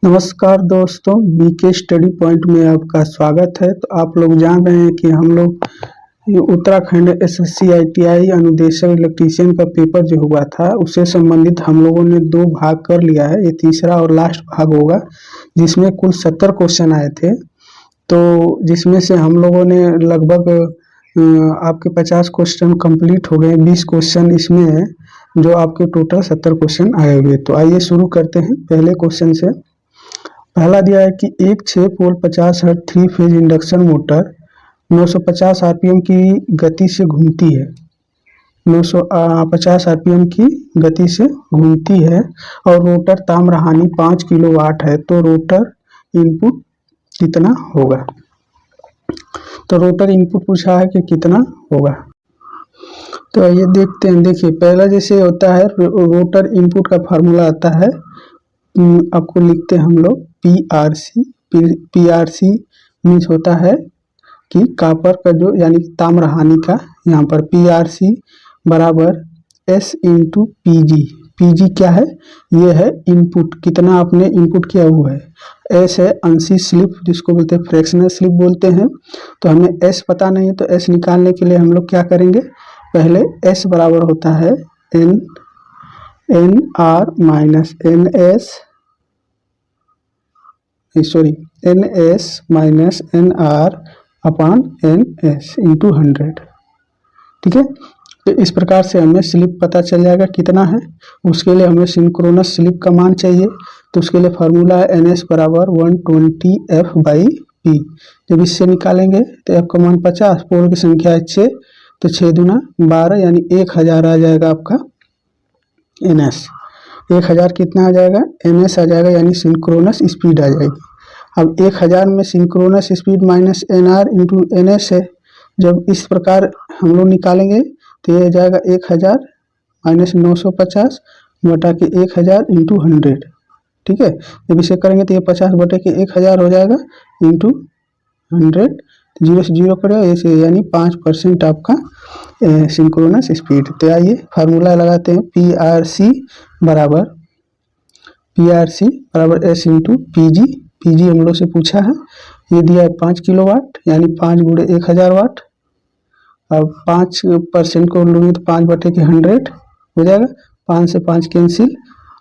नमस्कार दोस्तों, BK study point में आपका स्वागत है। तो आप लोग जान रहे हैं कि हम लोग ये उत्तराखंड एसएससी आईटीआई अनुदेशक इलेक्ट्रीशियन का पेपर जो हुआ था उससे संबंधित हम लोगों ने 2 भाग कर लिया है। ये तीसरा और लास्ट भाग होगा जिसमें कुल 70 क्वेश्चन आए थे। तो जिसमें से हम लोगों ने लगभग आपके 50 क्वेश्चन कंप्लीट हो गए। 20 क्वेश्चन इसमें है जो आपके टोटल 70 क्वेश्चन आए हुए। तो आइए शुरू करते हैं पहले क्वेश्चन से। पहला दिया है कि एक 6 पोल 50 hertz 3 phase induction motor 950 RPM की गति से घूमती है। 950 आरपीएम की गति से घूमती है और रोटर ताम्रहानि 5 किलोवाट है। तो रोटर इनपुट कितना होगा? तो रोटर इनपुट पूछा है कि कितना होगा। तो ये देखते हैं। देखिए, पहला जैसे होता है रोटर इनपुट का फार्मूला आता है, आपको लिखते हैं हम लोग पीआरसी। पीआरसी मीन्स होता है कि कापर का जो यानी ताम्रहानि का, यहाँ पर पीआरसी बराबर एस इंटू पीजी। पीजी क्या है? ये है इनपुट, कितना आपने इनपुट किया हुआ है। एस है अंशी स्लिप, जिसको बोलते हैं फ्रैक्शनल स्लिप बोलते हैं। तो हमें एस पता नहीं है, तो एस निकालने के लिए हम लोग क्या करेंगे, पहले एस बराबर होता है N R minus N S minus N R upon N S into 100। ठीक है, तो इस प्रकार से हमें स्लिप पता चल जाएगा कितना है। उसके लिए हमें सिंक्रोनस स्लिप का मान चाहिए। तो उसके लिए फार्मूला है एन एस बराबर 120 एफ बाई पी। जब इससे निकालेंगे तो एफ का मान 50, पोल की संख्या है 6, तो 6 दूना 12 यानी 1000 आ जाएगा आपका एन एस। 1000 कितना आ जाएगा? एन एस आ जाएगा, यानी सिंक्रोनस स्पीड आ जाएगी। अब 1000 में synchronous speed minus N R into N S है। जब इस प्रकार हम लोग निकालेंगे तो ये आ जाएगा 1000 माइनस 950 बटा के 1000 इंटू 100। ठीक है, जब इसे करेंगे तो ये 50 बटे के 1000 हो जाएगा इंटू 100। जीरो से जीरो करेगा ऐसे, यानी 5% आपका सिंक्रोनस स्पीड। तो आइए फार्मूला लगाते हैं। पीआरसी बराबर एस इंटू पीजी। पीजी हम लोग से पूछा है, ये दिया है 5 किलोवाट, यानी 5 गुणे 1000 वाट। अब 5% को लोगे तो 5 बटे के 100 हो जाएगा। 5 से 5 कैंसिल,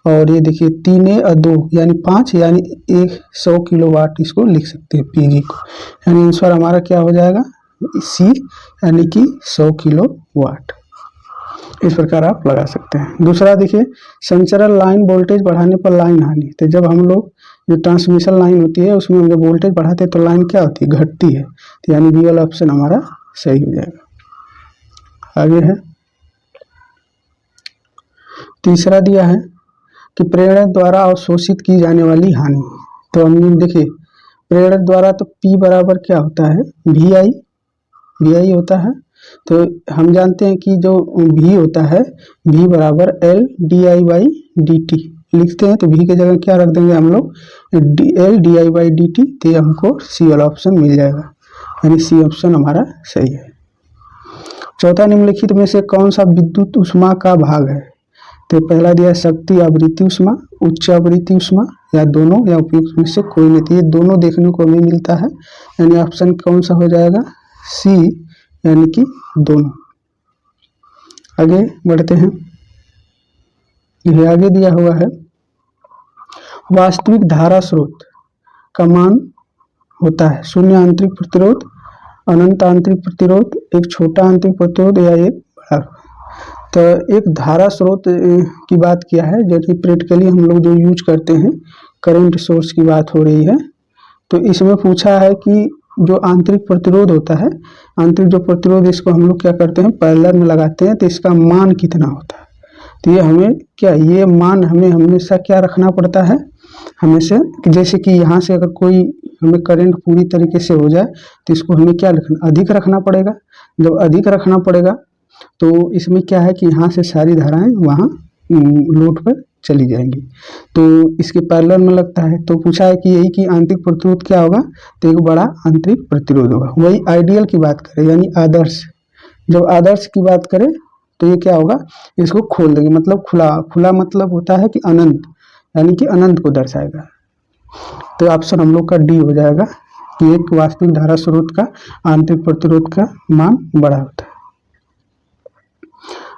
और ये देखिए 3 और 2 यानी 5, यानी 100 किलोवाट इसको लिख सकते हैं पीजी को। यानी आंसर हमारा क्या हो जाएगा? सी, यानी कि 100 किलोवाट। इस प्रकार आप लगा सकते हैं। दूसरा देखिए, संचरण लाइन वोल्टेज बढ़ाने पर लाइन हानि। तो जब हम लोग जो ट्रांसमिशन लाइन होती है उसमें जब वोल्टेज बढ़ाते हैं तो लाइन क्या होती है? घटती है। तो यानी बी वाला ऑप्शन हमारा सही हो जाएगा। आगे है, तीसरा दिया है कि प्रेरक द्वारा अवशोषित की जाने वाली हानि। तो हम देखिए, प्रेरक द्वारा तो P बराबर क्या होता है? VI होता है। तो हम जानते हैं कि जो V होता है, V बराबर L di/dt लिखते हैं। तो V की जगह क्या रख देंगे हम लोग? L di/dt। तो ये हमको C वाला ऑप्शन मिल जाएगा, यानी C ऑप्शन हमारा सही है। चौथा, निम्नलिखित में से कौन सा विद्युत ऊष्मा का भाग है? तो पहला दिया शक्ति आवृत्ति ऊष्मा, उच्च आवृत्ति ऊष्मा, या दोनों, या उपयुक्त में से कोई नहीं। ये दोनों देखने को हमें मिलता है, यानी ऑप्शन कौन सा हो जाएगा? सी, यानी कि दोनों। आगे बढ़ते हैं। यह आगे दिया हुआ है, वास्तविक धारा स्रोत का मान होता है 0 आंतरिक प्रतिरोध, अनंत आंतरिक प्रतिरोध, एक छोटा आंतरिक प्रतिरोध, या एक बड़ा। तो एक धारा स्रोत की बात किया है, जो कि प्रैक्टिकली हम लोग जो यूज करते हैं, करंट सोर्स की बात हो रही है। तो इसमें पूछा है कि जो आंतरिक प्रतिरोध होता है, आंतरिक जो प्रतिरोध, इसको हम लोग क्या करते हैं? पैरेलल में लगाते हैं। तो इसका मान कितना होता है? तो ये हमें क्या, ये मान हमें हमेशा क्या रखना पड़ता है? हमेशा, जैसे कि यहाँ से अगर कोई हमें करंट पूरी तरीके से हो जाए तो इसको हमें क्या रखना? अधिक रखना पड़ेगा। जब अधिक रखना पड़ेगा तो इसमें क्या है कि यहाँ से सारी धाराएं वहाँ लोड पर चली जाएंगी, तो इसके पैरेलल में लगता है। तो पूछा है कि यही कि आंतरिक प्रतिरोध क्या होगा? तो एक बड़ा आंतरिक प्रतिरोध होगा। वही आइडियल की बात करें, यानी आदर्श। जब आदर्श की बात करें तो ये क्या होगा? इसको खोल देंगे, मतलब खुला। खुला मतलब होता है कि अनंत, यानी कि अनंत को दर्शाएगा। तो ऑप्शन हम लोग का डी हो जाएगा कि एक वास्तविक धारा स्रोत का आंतरिक प्रतिरोध का मान बड़ा होता है।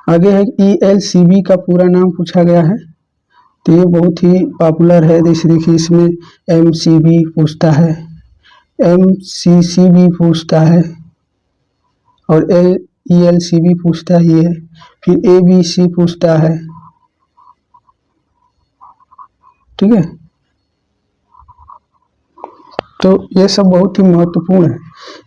आगे है ELCB का पूरा नाम पूछा गया है, तो ये बहुत ही पॉपुलर है। जैसे देखिए इसमें MCB पूछता है, MCCB पूछता है और ELCB पूछता है ये, फिर ABC पूछता है, ठीक है। तो ये सब बहुत ही महत्वपूर्ण है,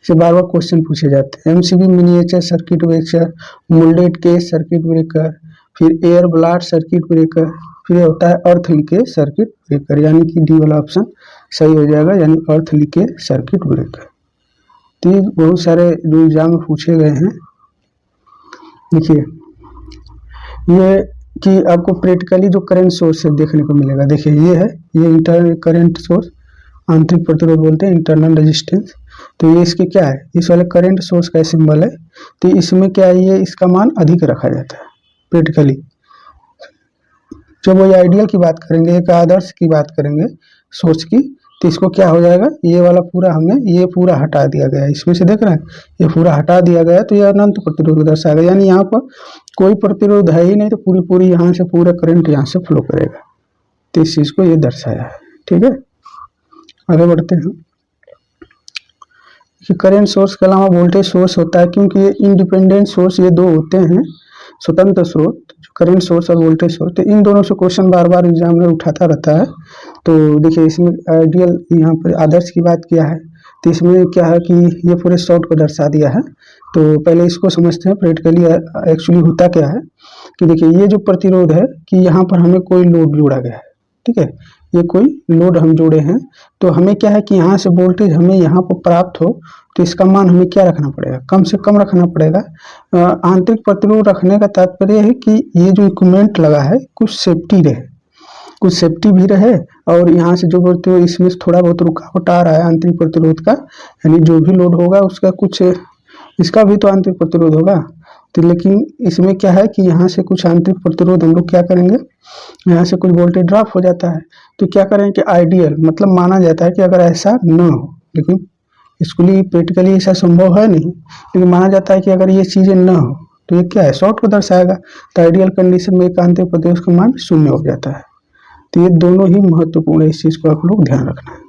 इसे बार बार क्वेश्चन पूछे जाते हैं। MCB miniature circuit breaker, moulded case circuit breaker, फिर एयर ब्लास्ट सर्किट ब्रेकर, फिर होता है अर्थ लीकेज सर्किट ब्रेकर, यानी कि डी वाला ऑप्शन सही हो जाएगा, यानी अर्थ लीकेज सर्किट ब्रेकर। तो ये बहुत सारे जो एग्जाम में पूछे गए हैं। देखिए ये कि आपको प्रैक्टिकली जो करंट सोर्स है देखने को मिलेगा। देखिए ये है, ये इंटरनल करंट सोर्स, आंतरिक प्रतिरोध बोलते हैं, इंटरनल रेजिस्टेंस। तो ये इसके क्या है, इस वाले करंट सोर्स का सिंबल है। तो इसमें क्या है, ये इसका मान अधिक रखा जाता है प्रैक्टिकली। जब वो आइडियल की बात करेंगे, एक आदर्श की बात करेंगे सोर्स की, तो इसको क्या हो जाएगा, ये वाला पूरा हमें ये पूरा हटा दिया गया है, इसमें से देख रहे हैं ये पूरा हटा दिया गया है, तो ये अनंत प्रतिरोध दर्शाएगा, यानी यहाँ पर कोई प्रतिरोध है ही नहीं, तो पूरी पूरी यहाँ से पूरा करंट यहाँ से फ्लो करेगा। तो इस चीज़ को ये दर्शाया है, ठीक है। आगे बढ़ते हैं कि करंट सोर्स के अलावा वोल्टेज सोर्स होता है, क्योंकि ये इंडिपेंडेंट सोर्स ये दो होते हैं, स्वतंत्र स्रोत, करंट सोर्स और वोल्टेज सोर्स। तो इन दोनों से क्वेश्चन बार बार एग्जामिनर उठाता रहता है। तो देखिए इसमें आइडियल यहाँ पर आदर्श की बात किया है, तो इसमें क्या है कि ये पूरे शॉर्ट को दर्शा दिया है। तो पहले इसको समझते हैं प्रैक्टिकली एक्चुअली होता क्या है। कि देखिए ये जो प्रतिरोध है कि यहाँ पर हमें कोई लोड जोड़ा गया है, ठीक है, ये कोई लोड हम जोड़े हैं, तो हमें क्या है कि यहाँ से वोल्टेज हमें यहाँ पर प्राप्त हो, तो इसका मान हमें क्या रखना पड़ेगा, कम से कम रखना पड़ेगा। आंतरिक प्रतिरोध रखने का तात्पर्य है कि ये जो इक्विपमेंट लगा है कुछ सेफ्टी रहे, कुछ सेफ्टी भी रहे, और यहाँ से जो बोलते हो इसमें थोड़ा बहुत रुकावट आ रहा है आंतरिक प्रतिरोध का, यानी जो भी लोड होगा उसका कुछ इसका भी तो आंतरिक प्रतिरोध होगा। तो लेकिन इसमें क्या है कि यहाँ से कुछ आंतरिक प्रतिरोध हम लोग क्या करेंगे, यहाँ से कुछ वोल्टेज ड्रॉप हो जाता है। तो क्या करें कि आइडियल मतलब माना जाता है कि अगर ऐसा न हो, लेकिन इसके प्रैक्टिकली ऐसा संभव है नहीं, लेकिन माना जाता है कि अगर ये चीज़ें न हो तो ये क्या है, शॉर्ट को दर्शाएगा। तो आइडियल कंडीशन में एक आंतरिक प्रतिरोध का मान 0 हो जाता है। तो ये दोनों ही महत्वपूर्ण है, इस चीज़ को आप लोग ध्यान रखना है।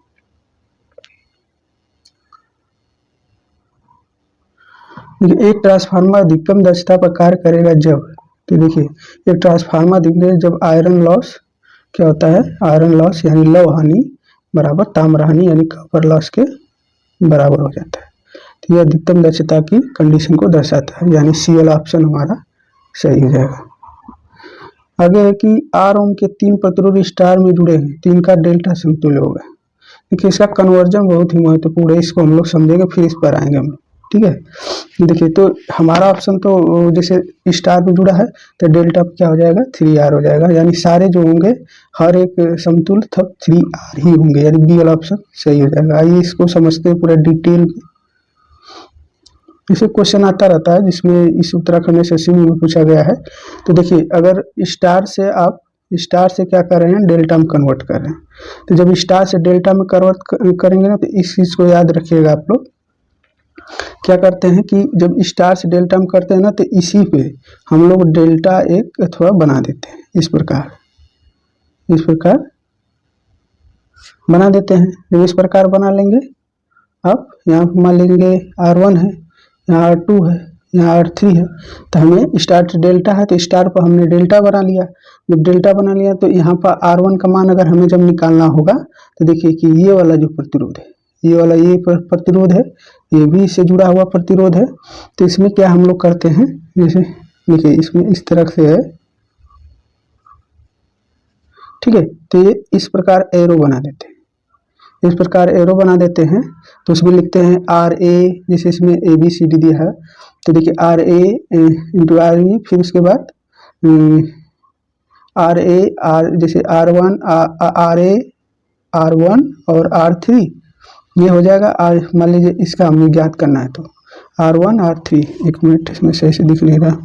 एक ट्रांसफार्मर अधिकतम दक्षता पर कार्य करेगा जब, तो देखिए एक ट्रांसफार्मर अधिकतम जब आयरन लॉस क्या होता है, आयरन लॉस यानी लौह हानि बराबर ताम्र हानि यानी कॉपर लॉस के बराबर हो जाता है। तो ये अधिकतम दक्षता की कंडीशन को दर्शाता है, यानी सी वाला ऑप्शन हमारा सही हो जाएगा। आगे है कि आर ओम के 3 प्रतिरोध स्टार में जुड़े हैं, 3 का डेल्टा समतुल्य होगा। देखिए इसका कन्वर्जन बहुत ही महत्वपूर्ण है, इसको हम लोग समझेंगे, फिर इस पर आएंगे हम लोग, ठीक है। देखिए तो हमारा ऑप्शन तो जैसे स्टार में जुड़ा है तो डेल्टा क्या हो जाएगा, 3R हो जाएगा, यानी सारे जो होंगे हर एक समतुल्य तब 3R ही होंगे, यानी बी वाला ऑप्शन सही हो जाएगा। आइए इसको समझते हैं पूरा डिटेल में। इसे क्वेश्चन आता रहता है जिसमें इस उत्तराखंड एसएससी में पूछा गया है। तो देखिए अगर स्टार से आप स्टार से क्या कर रहे हैं, डेल्टा में कन्वर्ट कर रहे हैं, तो जब स्टार से डेल्टा में कन्वर्ट करेंगे ना, तो इस चीज़ को याद रखिएगा आप लोग। क्या करते हैं कि जब स्टार से डेल्टा में करते हैं ना, तो इसी पे हम लोग डेल्टा एक अथवा बना देते हैं, इस प्रकार बना देते हैं। जब इस प्रकार बना लेंगे, अब यहाँ मान लेंगे R1 है, यहाँ R2 है, यहाँ R3 है, तो हमें स्टार से डेल्टा है, तो स्टार पर हमने डेल्टा बना लिया। जब डेल्टा बना लिया तो यहाँ पर R1 का मान अगर हमें जब निकालना होगा, तो देखिए कि ये वाला जो प्रतिरोध है, ये वाला ये प्रतिरोध है, ये भी इससे जुड़ा हुआ प्रतिरोध है। तो इसमें क्या हम लोग करते हैं, जैसे देखिए इसमें इस तरह से है, ठीक है। तो ये इस प्रकार एरो बना देते हैं, इस प्रकार एरो बना देते हैं। तो उसमें लिखते हैं RA, जैसे इसमें ABCD दिया है, तो देखिए RA इंटू RE, फिर उसके बाद RA जैसे R1 RA R1 और R3, ये हो जाएगा। मान लीजिए इसका हमें ज्ञात करना है, तो R1 R3, एक मिनट इसमें सही से दिख नहीं रहा।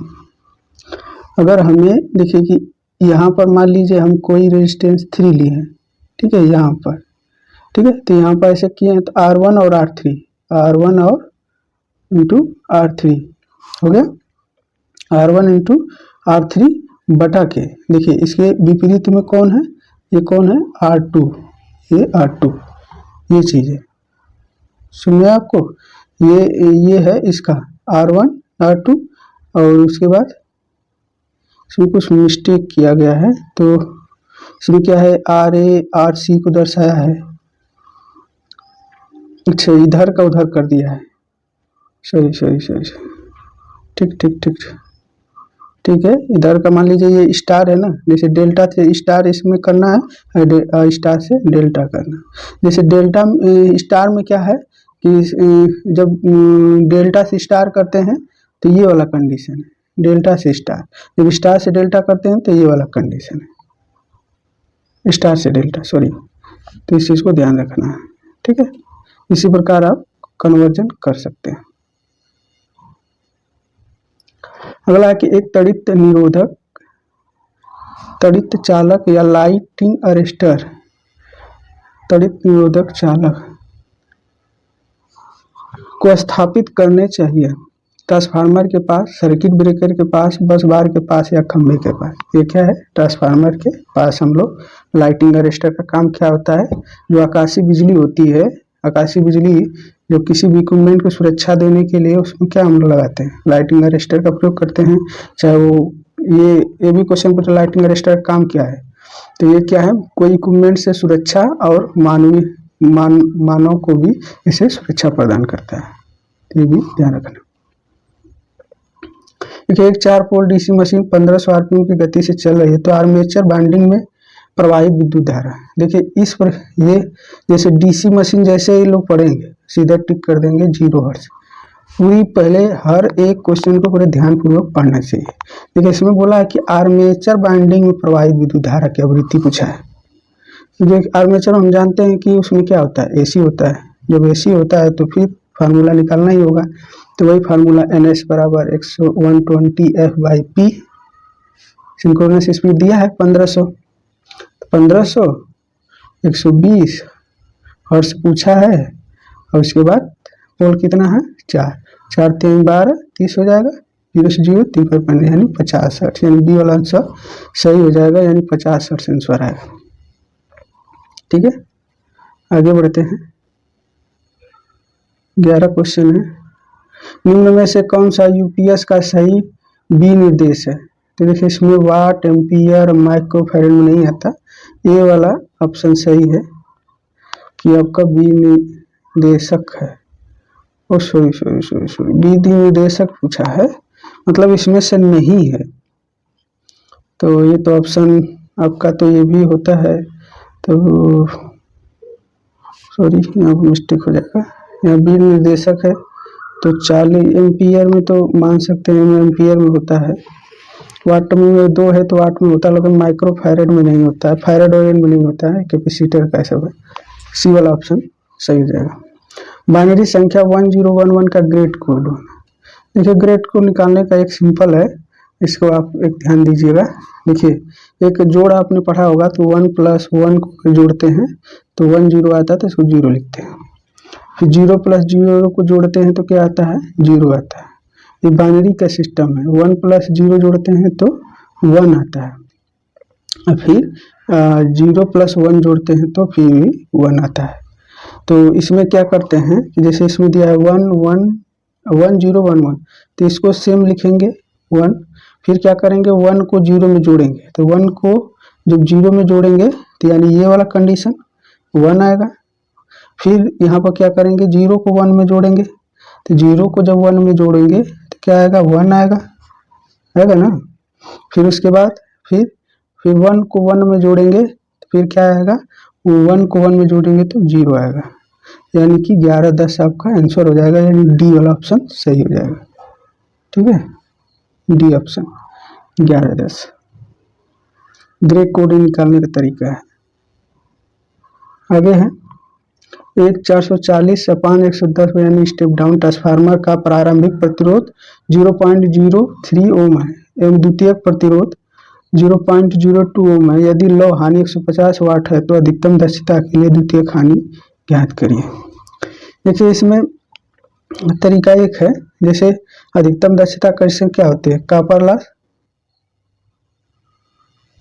अगर हमें देखिए कि यहाँ पर मान लीजिए हम कोई रेजिस्टेंस 3 लिए हैं, ठीक है, यहाँ पर ठीक है। तो यहाँ पर ऐसे किए हैं तो R1 और R3, R1 और इंटू R3 हो गया, R1 इंटू R3 बटा के, देखिए इसके विपरीत में कौन है, ये कौन है, R2, ये R2, ये चीज़ है, सुनिए आपको, ये है इसका R1 R2, और उसके बाद इसमें कुछ मिस्टेक किया गया है, तो इसमें क्या है, RC को दर्शाया है, अच्छा इधर का उधर कर दिया है, सही, ठीक है। इधर का मान लीजिए ये स्टार है ना, जैसे डेल्टा से स्टार इसमें करना है, स्टार से डेल्टा करना, जैसे डेल्टा स्टार में क्या है कि जब डेल्टा से स्टार करते हैं तो ये वाला कंडीशन है, डेल्टा से स्टार, जब स्टार से डेल्टा करते हैं तो ये वाला कंडीशन है, स्टार से डेल्टा, सॉरी, तो इस चीज़ को ध्यान रखना है, ठीक है। इसी प्रकार आप कन्वर्जन कर सकते हैं। अगला है कि एक तड़ित निरोधक, तड़ित चालक या लाइटिंग अरेस्टर, तड़ित निरोधक चालक को स्थापित करने चाहिए ट्रांसफार्मर के पास, सर्किट ब्रेकर के पास, बस बार के पास या खंभे के पास। ये क्या है, ट्रांसफार्मर के पास हम लोग, लाइटिंग अरेस्टर का काम क्या होता है, जो आकाशीय बिजली होती है, आकाशीय बिजली जो किसी भी इक्विपमेंट को सुरक्षा देने के लिए उसमें क्या हम लोग लगाते हैं, लाइटिंग अरेस्टर का प्रयोग करते हैं। चाहे वो ये भी क्वेश्चन पूछा लाइटिंग अरेस्टर का काम क्या है, तो ये क्या है, कोई इक्विपमेंट से सुरक्षा और मानव को भी इसे सुरक्षा प्रदान करता है, तो ये भी ध्यान रखना। देखिए एक 4 पोल डीसी मशीन 1500 आरपीएम की गति से चल रही है, तो आर्मेचर वाइंडिंग में प्रवाहित विद्युत धारा, देखिए इस पर ये जैसे डीसी मशीन जैसे ही लोग पढ़ेंगे सीधा टिक कर देंगे 0 हर्ट्ज, पूरी पहले हर एक क्वेश्चन को पूरे ध्यानपूर्वक पढ़ना चाहिए। देखिए इसमें बोला है कि आर्मेचर वाइंडिंग में प्रवाहित विद्युत धारा की आवृत्ति पूछा है, जो आर्मेचर हम जानते हैं कि उसमें क्या होता है, एसी होता है, जब एसी होता है तो फिर फार्मूला निकालना ही होगा, तो वही फार्मूला NS बराबर 120F/P, सिंक्रोनस स्पीड दिया है 1500, 1500 120 हर्ट्ज पूछा है, और उसके बाद पोल कितना है 4, 4 3 12 30 हो जाएगा, 0 से 0 3 पर पन्ने यानी 50 हर्ट्ज, यानी बी वाला आंसर सही हो जाएगा, यानी 50 हर्ट्ज आंसर आएगा, ठीक है। आगे बढ़ते हैं, 11 क्वेश्चन है, निम्न में से कौन सा यूपीएस का सही बी निर्देश है, तो देखिए इसमें वाट, एम्पियर, माइक्रोफैरड में नहीं आता, ये वाला ऑप्शन सही है कि आपका बी निर्देशक है, ओ सॉरी बी निर्देशक पूछा है, मतलब इसमें से नहीं है, तो ये तो ऑप्शन आपका तो ये भी होता है, तो सॉरी यहाँ पर मिस्टेक हो जाएगा, यहाँ बी निर्देशक है, तो 40 एम्पियर में तो मान सकते हैं, एम्पियर में होता है, वाट में 2 है तो वाट में होता है, लेकिन माइक्रो फैरड में नहीं होता है, फैरड और में नहीं होता है, कैपेसिटर का सब है, सी वाला ऑप्शन सही हो जाएगा। बाइनरी संख्या 1011 का ग्रेड कोड, देखिए ग्रेड कोड निकालने का एक सिंपल है, इसको आप एक ध्यान दीजिएगा, देखिए एक जोड़ आपने पढ़ा होगा, तो 1 + 1 को जोड़ते हैं तो 1 0 आता है, तो इसको 0 लिखते हैं, फिर 0 + 0 को जोड़ते हैं तो क्या आता है 0 आता है, ये बाइनरी का सिस्टम है, 1 + 0 जोड़ते हैं तो 1 आता है, फिर 0 + 1 जोड़ते हैं तो फिर भी 1 आता है। तो इसमें क्या करते हैं कि जैसे इसमें दिया है 1 1 1 0 1 1, तो इसको सेम लिखेंगे 1, फिर क्या करेंगे 1 को 0 में जोड़ेंगे, तो 1 को जब 0 में जोड़ेंगे तो यानी ये वाला कंडीशन 1 आएगा, फिर यहाँ पर क्या करेंगे 0 को 1 में जोड़ेंगे, तो 0 को जब 1 में जोड़ेंगे तो क्या आएगा 1 आएगा ना, फिर उसके बाद फिर 1 को 1 में जोड़ेंगे तो फिर क्या आएगा, 1 को 1 में जोड़ेंगे तो 0 आएगा, यानी कि 11 10 आपका आंसर हो जाएगा, यानी डी वाला ऑप्शन सही हो जाएगा, ठीक है, डी ऑप्शन 11 10 ग्रे कोड निकालने का तरीका है। आगे है एक 440/110 यानी स्टेप डाउन ट्रांसफार्मर का प्रारंभिक प्रतिरोध 0.03 ओम है एवं द्वितीयक प्रतिरोध 0.02 ओम है, यदि लौ हानि 150 वाट है तो अधिकतम दक्षता के लिए द्वितीयक हानि ज्ञात करिए। देखिए इसमें तरीका एक है, जैसे अधिकतम दक्षता कंडीशन क्या होती है, कॉपर लॉस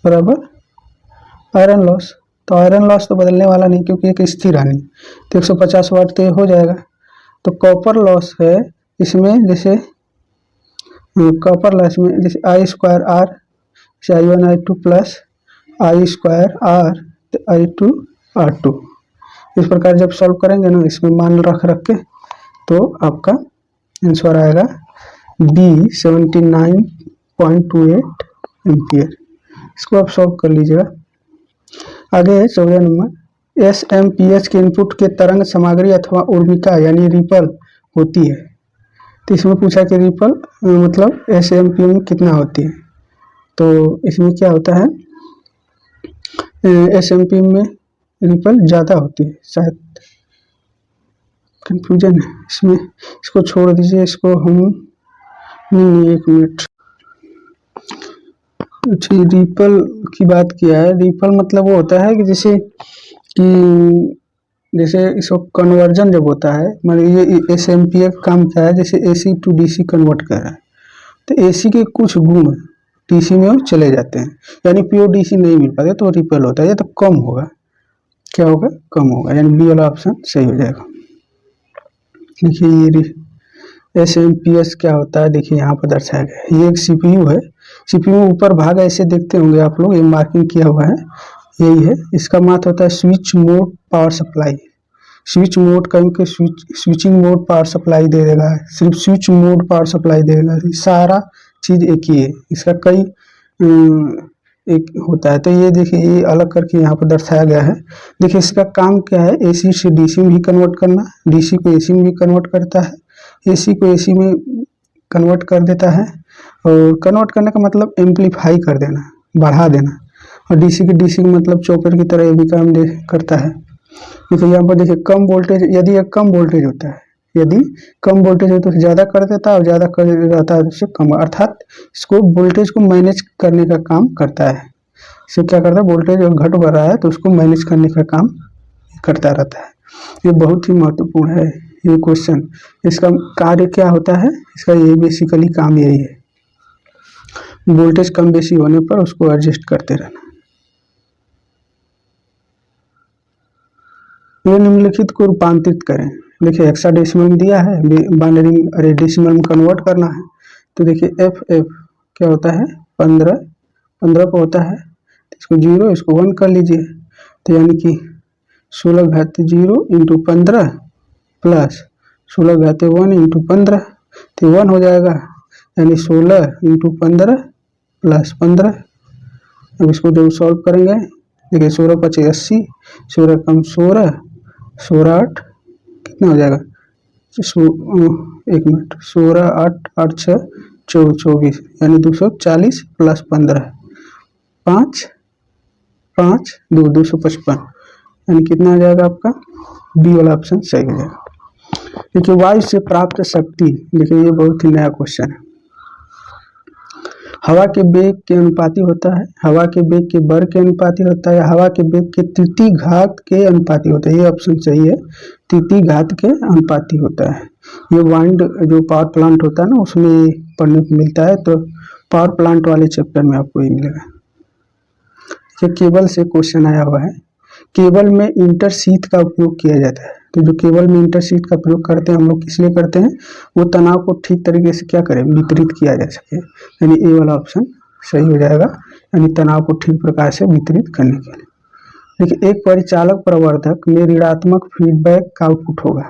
बराबर आयरन लॉस। तो आयरन लॉस तो बदलने वाला नहीं क्योंकि एक स्थिर हानि, तो 150 वाट तो हो जाएगा। तो कॉपर लॉस है इसमें, जैसे कॉपर लॉस में जैसे I square R, I1 I2 plus I square R I2 R2। इस प्रकार जब सॉल्व करेंगे ना, इसमें मान रख के, तो आपका आंसर आएगा B 79.28 एम्पियर। इसको आप सॉल्व कर लीजिएगा। आगे है 14 नंबर, SMPH के इनपुट के तरंग सामग्री अथवा उर्मिका यानी रिपल होती है। तो इसमें पूछा कि रिपल मतलब SMPH में कितना होती है। तो इसमें क्या होता है, SMPH में रिपल ज़्यादा होती है, शायद कंफ्यूजन है इसमें, इसको छोड़ दीजिए, इसको हम नहीं, एक मिनट। अच्छा, रिपल की बात किया है। रिपल मतलब वो होता है कि जैसे इसको कन्वर्जन जब होता है, मतलब ये SMPH काम क्या है, जैसे AC टू DC कन्वर्ट कर रहा है, तो AC के कुछ गुण DC में वो चले जाते हैं, यानी प्योर DC नहीं मिल पाते, तो रिपल होता है। ये तो कम होगा, क्या होगा, कम होगा, यानी बी वाला ऑप्शन सही हो जाएगा। देखिए ये SMPH क्या होता है, देखिए यहाँ पर दर्शाया गया है। ये एक CPU है। CPU में ऊपर भाग ऐसे देखते होंगे आप लोग, ये मार्किंग किया हुआ है, यही है। इसका मात होता है switch mode power supply. Switch mode कहीं के स्विचिंग मोड पावर सप्लाई दे देगा, सिर्फ स्विच मोड पावर सप्लाई देगा, सारा चीज एक ही है। इसका कई एक होता है। तो ये देखिए, ये अलग करके यहाँ पर दर्शाया गया है। देखिए इसका काम क्या है, AC से DC में भी कन्वर्ट करना, DC को AC में भी कन्वर्ट करता है, AC को AC में कन्वर्ट कर देता है। और कन्वर्ट करने का मतलब एम्पलीफाई कर देना, बढ़ा देना। और DC के DC का मतलब चॉपर की तरह ये भी काम करता है। देखिए यहाँ पर देखिए कम वोल्टेज, यदि एक कम वोल्टेज होता है, यदि कम वोल्टेज हो तो ज़्यादा कर देता है, और ज़्यादा कर देता है तो उससे कम, अर्थात इसको वोल्टेज को मैनेज करने का काम करता है। इसे क्या करता है, वोल्टेज घट बढ़ रहा है तो उसको मैनेज करने का काम करता रहता है। ये बहुत ही महत्वपूर्ण है ये क्वेश्चन। इसका कार्य क्या होता है, इसका ये बेसिकली काम यही है, वोल्टेज कम बेसी होने पर उसको एडजस्ट करते रहना। ये निम्नलिखित को रूपांतरित करें। देखिए हेक्साडेसिमल में दिया है, बाइनरी अरे डेसिमल में कन्वर्ट करना है। तो देखिए एफ क्या होता है, 15 पर होता है, तो इसको 0 इसको 1 कर लीजिए। तो यानी कि 16^0 इंटू 15 प्लस 16^1 इंटू 15, तो 1 हो जाएगा, यानी 16 इंटू 15 प्लस 15। अब इसको जब सॉल्व करेंगे, देखिए 16×5 80, 16 कम 16, 16×8 कितना हो जाएगा, एक मिनट, 16×8 8×6 24, यानी 240 प्लस 15 5 5 2 255, यानी कितना आ जाएगा आपका, बी वाला ऑप्शन सही हो जाएगा। देखिए वायु से प्राप्त शक्ति, देखिए ये बहुत ही नया क्वेश्चन है। हवा के वेग के अनुपाती होता है, हवा के वेग के वर्ग के अनुपाती होता है, हवा के वेग के तृतीय घात के अनुपाती होता है। ये ऑप्शन सही है, तृतीय घात के अनुपाती होता है। ये वाइंड जो पावर प्लांट होता है ना, उसमें पढ़ने को मिलता है, तो पावर प्लांट वाले चैप्टर में आपको ये मिलेगा। ये केबल से क्वेश्चन आया हुआ है, केबल में इंटरशीथ का उपयोग किया जाता है। तो जो केबल में इंटरशीथ का प्रयोग करते हैं हम लोग किस लिए करते हैं, वो तनाव को ठीक तरीके से क्या करें, वितरित किया जा सके, यानी ए वाला ऑप्शन सही हो जाएगा, यानी तनाव को ठीक प्रकार से वितरित करने के लिए। देखिए एक परिचालक प्रवर्धक में ऋणात्मक फीडबैक का आउटपुट होगा।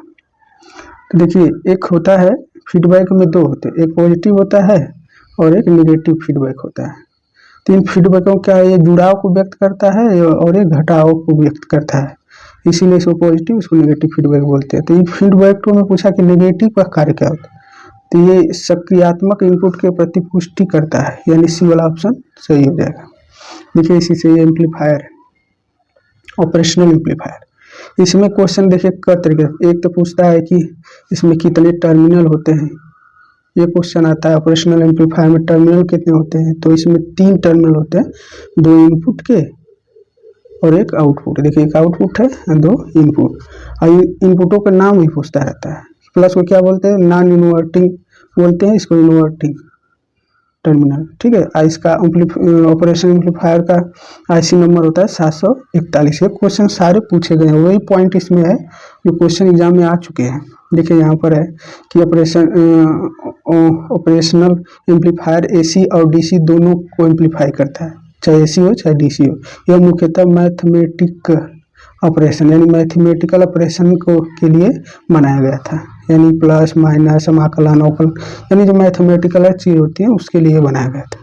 तो देखिए एक होता है फीडबैक में दो होते हैं, एक पॉजिटिव होता है और एक निगेटिव फीडबैक होता है। तीन फीडबैकों क्या है, ये जुड़ाव को व्यक्त करता है और एक घटाव को व्यक्त करता है, इसीलिए इसको पॉजिटिव इसको नेगेटिव फीडबैक बोलते हैं। तो इन फीडबैक को में पूछा कि नेगेटिव का कार्य क्या होता है, तो ये सक्रियात्मक इनपुट के प्रति पुष्टि करता है, यानी सी वाला ऑप्शन सही हो जाएगा। देखिए इसी से ये एम्पलीफायर है, ऑपरेशनल एम्पलीफायर। इसमें क्वेश्चन देखिए क तरीके से, एक तो पूछता है कि इसमें कितने टर्मिनल होते हैं, ये क्वेश्चन आता है। ऑपरेशनल एम्पलीफायर में टर्मिनल कितने होते हैं, तो इसमें 3 टर्मिनल होते हैं, 2 इनपुट के और एक आउटपुट। देखिए एक आउटपुट है और दो इनपुट, और इनपुटों का नाम ही पूछता रहता है। प्लस को क्या बोलते हैं, नॉन इन्वर्टिंग बोलते हैं, इसको इन्वर्टिंग टर्मिनल, ठीक है। इसका ऑपरेशन एम्पलीफायर का आईसी नंबर होता है 741। ये क्वेश्चन सारे पूछे गए हैं, वही पॉइंट इसमें है जो क्वेश्चन एग्जाम में आ चुके हैं। देखिए यहाँ पर है कि ऑपरेशनल एम्पलीफायर एसी और डीसी दोनों को एम्पलीफाई करता है, चाहे एसी हो चाहे डीसी हो। यह मुख्यतः मैथमेटिक ऑपरेशन यानी मैथमेटिकल ऑपरेशन को के लिए बनाया गया था, यानी प्लस माइनस समाकलन अवकलन यानी जो मैथमेटिकल चीज होती है उसके लिए बनाया गया था।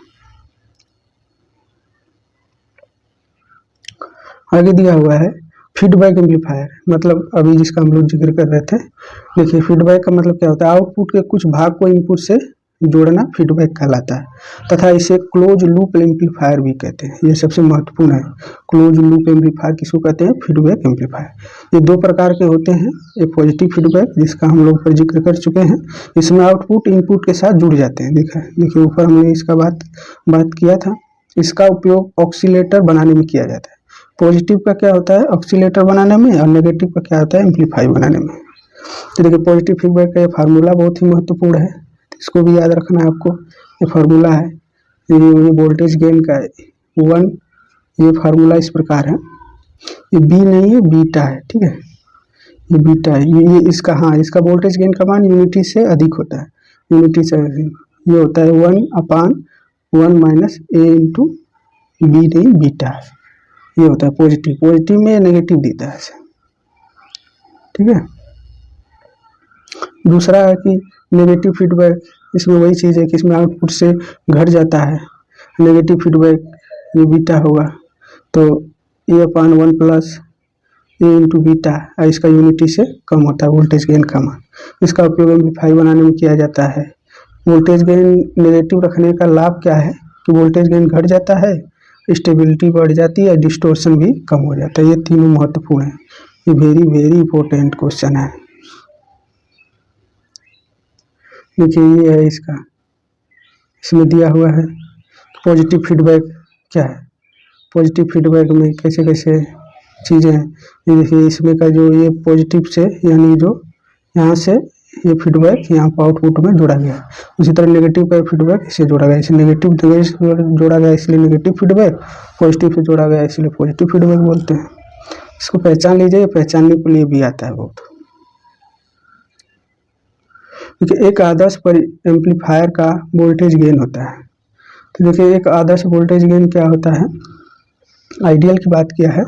आगे दिया हुआ है फीडबैक एम्पलीफायर, मतलब अभी जिसका हम लोग जिक्र कर रहे थे। देखिए फीडबैक का मतलब क्या होता है, आउटपुट के कुछ भाग को इनपुट से जोड़ना फीडबैक कहलाता है, तथा इसे क्लोज लूप एम्पलीफायर भी कहते हैं। ये सबसे महत्वपूर्ण है। क्लोज लूप एम्पलीफायर किसको कहते हैं, फीडबैक एम्पलीफायर। ये दो प्रकार के होते हैं, एक पॉजिटिव फीडबैक जिसका हम लोग पर जिक्र कर चुके हैं, इसमें आउटपुट इनपुट के साथ जुड़ जाते हैं। देखिए ऊपर हमने इसका बात किया था। इसका उपयोग ऑक्सीलेटर बनाने में किया जाता है। पॉजिटिव का क्या होता है, ऑक्सीलेटर बनाने में, और नेगेटिव का क्या होता है, एम्पलीफाई बनाने में। तो देखिए पॉजिटिव फीडबैक का ये फार्मूला बहुत ही महत्वपूर्ण है, इसको भी याद रखना है आपको। ये फार्मूला है, ये वोल्टेज गेन का है 1। ये फार्मूला इस प्रकार है, ये बी नहीं है बीटा है, ठीक है, ये बीटा है। ये इसका, हाँ इसका वोल्टेज गेन का मान यूनिटी से अधिक होता है, यूनिटी से ये होता है 1/1 माइनस ए इंटू बी नहीं बीटा है, ये होता है पॉजिटिव। पॉजिटिव में नेगेटिव देता है, ठीक है। दूसरा है कि नेगेटिव फीडबैक, इसमें वही चीज़ है कि इसमें आउटपुट से घट जाता है। नेगेटिव फीडबैक ये बीटा होगा, तो A/1 प्लस ए इंटू बीटा, इसका यूनिटी से कम होता है वोल्टेज गेन का मान। इसका उपयोग एम्पलीफाई बनाने में किया जाता है। वोल्टेज गेन नेगेटिव रखने का लाभ क्या है कि वोल्टेज गेन घट जाता है, स्टेबिलिटी बढ़ जाती है, डिस्टोर्शन भी कम हो जाता है। ये तीनों महत्वपूर्ण है। ये वेरी वेरी इंपॉर्टेंट क्वेश्चन है। देखिए ये है इसका, इसमें दिया हुआ है पॉजिटिव फीडबैक क्या है, पॉजिटिव फीडबैक में कैसे कैसे चीज़ें हैं। ये देखिए इसमें का जो ये पॉजिटिव से यानी जो यहाँ से ये फीडबैक यहाँ पर आउटपुट में जोड़ा गया है, उसी तरह नेगेटिव का फीडबैक इसे जोड़ा गया, इसे नेगेटिव जोड़ा गया इसलिए नेगेटिव फीडबैक, पॉजिटिव से जोड़ा गया इसलिए पॉजिटिव फीडबैक बोलते हैं। इसको पहचान लीजिए, पहचानने के लिए भी आता है बहुत। देखिए एक आदर्श एम्पलीफायर का वोल्टेज गेन होता है। तो देखिए एक आदर्श वोल्टेज गेन क्या होता है, आइडियल की बात किया है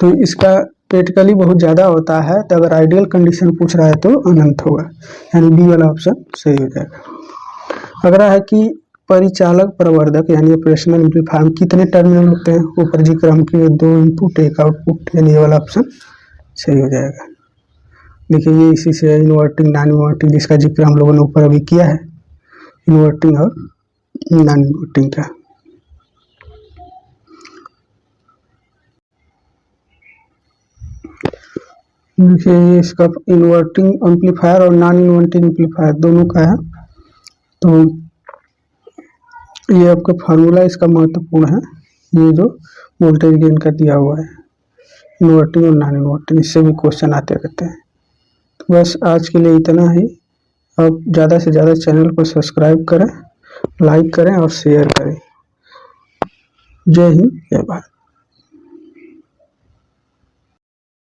तो इसका प्रैक्टिकली बहुत ज़्यादा होता है, तो अगर आइडियल कंडीशन पूछ रहा है तो अनंत होगा, यानी बी वाला ऑप्शन सही हो जाएगा। अगला है कि परिचालक प्रवर्धक यानी ऑपरेशनल एम्पलीफायर में कितने टर्मिनल होते हैं, ऊपर जिक्र हम किए 2 इनपुट 1 आउटपुट, यानी ये वाला ऑप्शन सही हो जाएगा। देखिए ये इसी से इन्वर्टिंग नॉन इन्वर्टिंग जिसका जिक्र हम लोगों ने ऊपर अभी किया है, इन्वर्टिंग और नॉन इन्वर्टिंग का। देखिए ये इसका इन्वर्टिंग एम्पलीफायर और नॉन इन्वर्टिंग एम्पलीफायर दोनों का है, तो ये आपका फार्मूला इसका महत्वपूर्ण है। ये जो वोल्टेज गेन का दिया हुआ है इन्वर्टिंग और नॉन इन्वर्टिंग, इससे भी क्वेश्चन आते रहते हैं। तो बस आज के लिए इतना ही। अब ज़्यादा से ज़्यादा चैनल को सब्सक्राइब करें, लाइक करें और शेयर करें। जय हिंद जय भारत।